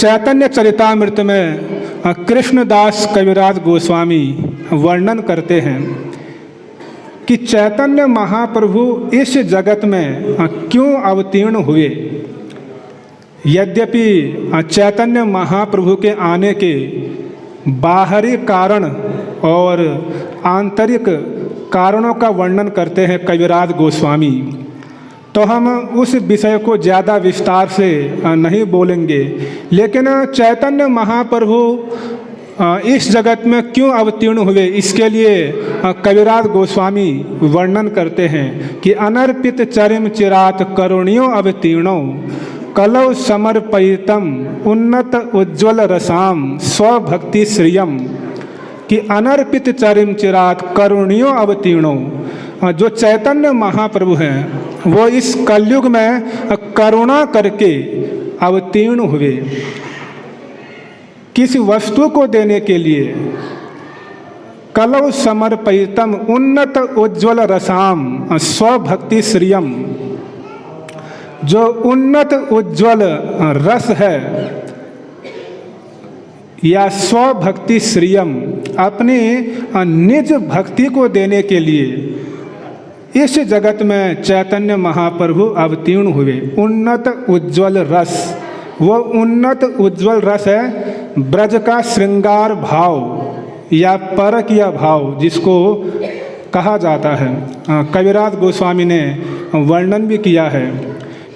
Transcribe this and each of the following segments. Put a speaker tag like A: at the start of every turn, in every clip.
A: चैतन्य चरितामृत में कृष्णदास कविराज गोस्वामी वर्णन करते हैं कि चैतन्य महाप्रभु इस जगत में क्यों अवतीर्ण हुए। यद्यपि चैतन्य महाप्रभु के आने के बाहरी कारण और आंतरिक कारणों का वर्णन करते हैं कविराज गोस्वामी, तो हम उस विषय को ज़्यादा विस्तार से नहीं बोलेंगे। लेकिन चैतन्य महाप्रभु इस जगत में क्यों अवतीर्ण हुए, इसके लिए कविराज गोस्वामी वर्णन करते हैं कि अनर्पित चरिम चिरात करुणियों अवतीर्णो कलौ समर्पयितम उन्नत उज्ज्वल रसाम स्वभक्ति श्रियम। कि अनर्पित चरिम चिरात करुणियों अवतीर्णो, जो चैतन्य महाप्रभु हैं वो इस कलयुग में करुणा करके अवतीर्ण हुए। किसी वस्तु को देने के लिए कलौ समर्पयितम उन्नत उज्ज्वल रसाम स्वभक्ति श्रियम। जो उन्नत उज्ज्वल रस है या स्वभक्ति श्रियम, अपनी निज भक्ति को देने के लिए इस जगत में चैतन्य महाप्रभु अवतीर्ण हुए। उन्नत उज्ज्वल रस, वो उन्नत उज्ज्वल रस है ब्रज का श्रृंगार भाव या परकीय भाव जिसको कहा जाता है। कविराज गोस्वामी ने वर्णन भी किया है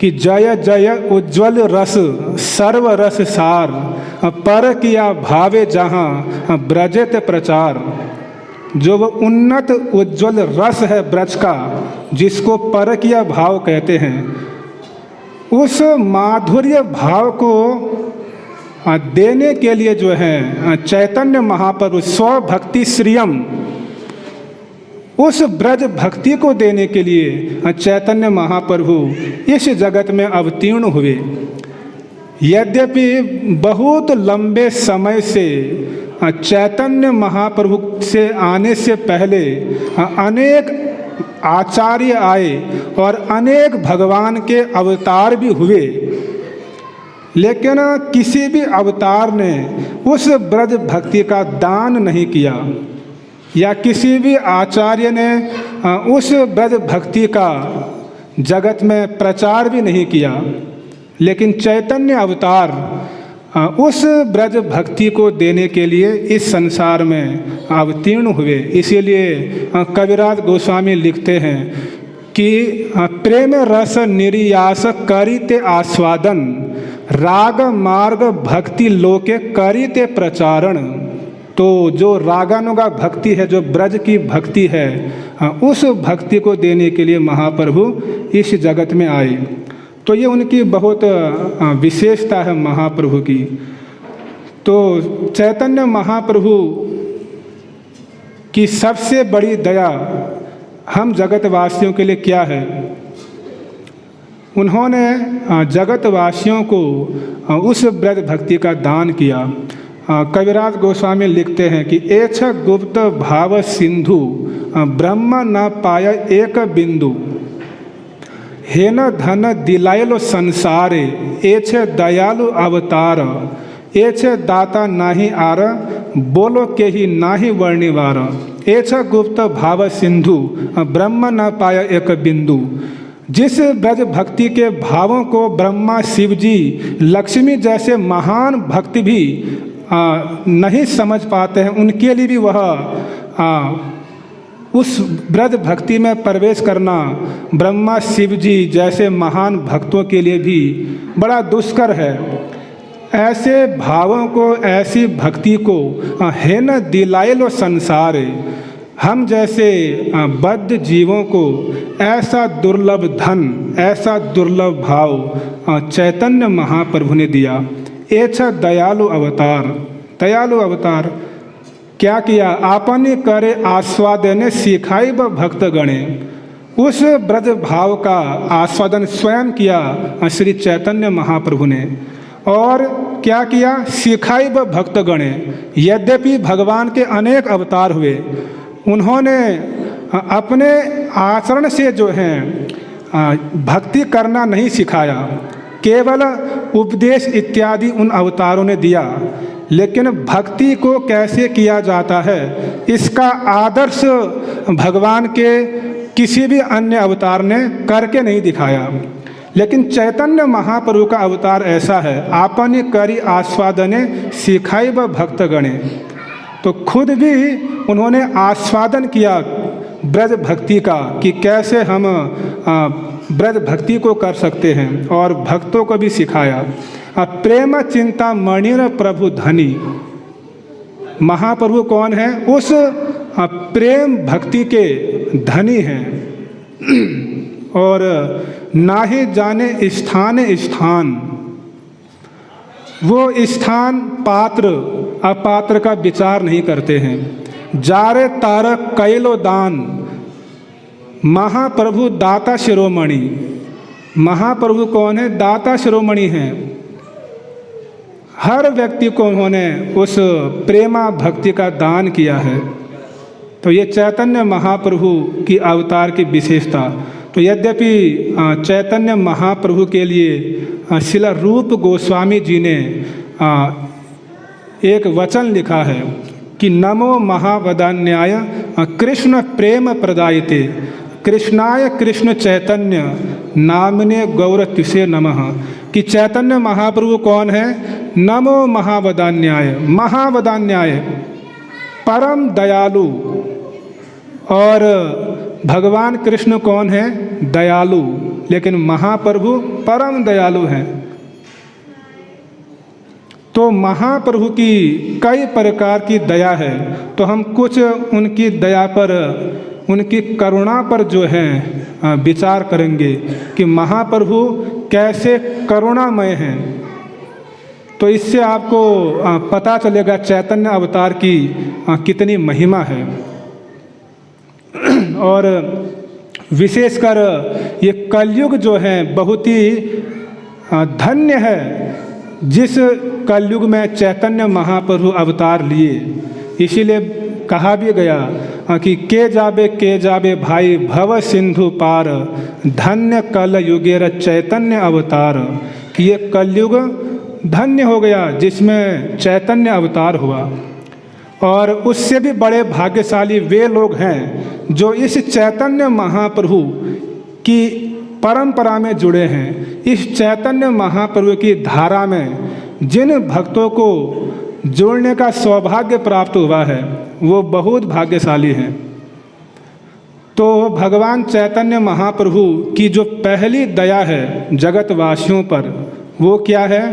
A: कि जय जय उज्ज्वल रस सर्व रस सार परकीय भावे जहाँ ब्रजत प्रचार। जो वो उन्नत उज्ज्वल रस है ब्रज का, जिसको परकीय भाव कहते हैं, उस माधुर्य भाव को देने के लिए जो है चैतन्य महाप्रभु स्वभक्ति श्रियम, उस ब्रज भक्ति को देने के लिए चैतन्य महाप्रभु इस जगत में अवतीर्ण हुए। यद्यपि बहुत लंबे समय से चैतन्य महाप्रभु से आने से पहले अनेक आचार्य आए और अनेक भगवान के अवतार भी हुए, लेकिन किसी भी अवतार ने उस ब्रज भक्ति का दान नहीं किया या किसी भी आचार्य ने उस ब्रज भक्ति का जगत में प्रचार भी नहीं किया। लेकिन चैतन्य अवतार उस ब्रज भक्ति को देने के लिए इस संसार में अवतीर्ण हुए। इसीलिए कविराज गोस्वामी लिखते हैं कि प्रेम रस निर्यास करिते आस्वादन राग मार्ग भक्ति लोके करिते प्रचारण। तो जो रागानुगा भक्ति है, जो ब्रज की भक्ति है, उस भक्ति को देने के लिए महाप्रभु इस जगत में आए। तो ये उनकी बहुत विशेषता है महाप्रभु की। तो चैतन्य महाप्रभु की सबसे बड़ी दया हम जगतवासियों के लिए क्या है? उन्होंने जगतवासियों को उस ब्रज भक्ति का दान किया। कविराज गोस्वामी लिखते हैं कि एछ गुप्त भाव सिंधु ब्रह्म न पाय एक बिंदु हे न धन दिलायलो संसारे एछ दयालु अवतार एछ दाता नाही आर बोलो के ही नाही वर्णिवार। एछ गुप्त भाव सिंधु ब्रह्म न पाय एक बिंदु। जिस ब्रज भक्ति के भावों को ब्रह्मा शिव जी लक्ष्मी जैसे महान भक्त भी नहीं समझ पाते हैं, उनके लिए भी वह उस ब्रज भक्ति में प्रवेश करना ब्रह्मा शिव जी जैसे महान भक्तों के लिए भी बड़ा दुष्कर है। ऐसे भावों को, ऐसी भक्ति को है न दिलायलो संसारे, हम जैसे बद्ध जीवों को ऐसा दुर्लभ धन, ऐसा दुर्लभ भाव चैतन्य महाप्रभु ने दिया। एछ दयालु अवतार, दयालु अवतार क्या किया? आपने करे आस्वादन सिखाई व भक्त गणे। उस ब्रज भाव का आस्वादन स्वयं किया श्री चैतन्य महाप्रभु ने। और क्या किया? सिखाई व भक्त गणे। यद्यपि भगवान के अनेक अवतार हुए, उन्होंने अपने आचरण से जो है भक्ति करना नहीं सिखाया, केवल उपदेश इत्यादि उन अवतारों ने दिया, लेकिन भक्ति को कैसे किया जाता है इसका आदर्श भगवान के किसी भी अन्य अवतार ने करके नहीं दिखाया। लेकिन चैतन्य महाप्रभु का अवतार ऐसा है, आपने करी आस्वादने सिखाई व भक्त गणे। तो खुद भी उन्होंने आस्वादन किया ब्रज भक्ति का कि कैसे हम ब्रज भक्ति को कर सकते हैं, और भक्तों को भी सिखाया। प्रेम चिंता मणिर प्रभु धनी। महाप्रभु कौन है? उस प्रेम भक्ति के धनी हैं। और नाहि जाने स्थान स्थान, वो स्थान पात्र अपात्र का विचार नहीं करते हैं। जारे तारक कैलो दान, महाप्रभु दाता शिरोमणि। महाप्रभु कौन है? दाता शिरोमणि हैं। हर व्यक्ति को उन्होंने उस प्रेमा भक्ति का दान किया है। तो ये चैतन्य महाप्रभु की अवतार की विशेषता। तो यद्यपि चैतन्य महाप्रभु के लिए शिला रूप गोस्वामी जी ने एक वचन लिखा है कि नमो महावदान्याय कृष्ण प्रेम प्रदायते, कृष्णाय कृष्ण चैतन्य नामने गौरतिसे नमः। कि चैतन्य महाप्रभु कौन है? नमो महावदान्याय, महावदान्याय परम दयालु। और भगवान कृष्ण कौन है? दयालु। लेकिन महाप्रभु परम दयालु हैं। तो महाप्रभु की कई प्रकार की दया है, तो हम कुछ उनकी दया पर, उनकी करुणा पर जो है विचार करेंगे कि महाप्रभु कैसे करुणामय हैं। तो इससे आपको पता चलेगा चैतन्य अवतार की कितनी महिमा है। और विशेषकर ये कलयुग जो है बहुत ही धन्य है, जिस कलयुग में चैतन्य महाप्रभु अवतार लिए। इसीलिए कहा भी गया कि के जाबे भाई भव सिंधु पार, धन्य कल युगेर चैतन्य अवतार। कि ये कलयुग धन्य हो गया जिसमें चैतन्य अवतार हुआ। और उससे भी बड़े भाग्यशाली वे लोग हैं जो इस चैतन्य महाप्रभु की परंपरा में जुड़े हैं। इस चैतन्य महाप्रभु की धारा में जिन भक्तों को जुड़ने का सौभाग्य प्राप्त हुआ है वो बहुत भाग्यशाली हैं। तो भगवान चैतन्य महाप्रभु की जो पहली दया है जगतवासियों पर, वो क्या है?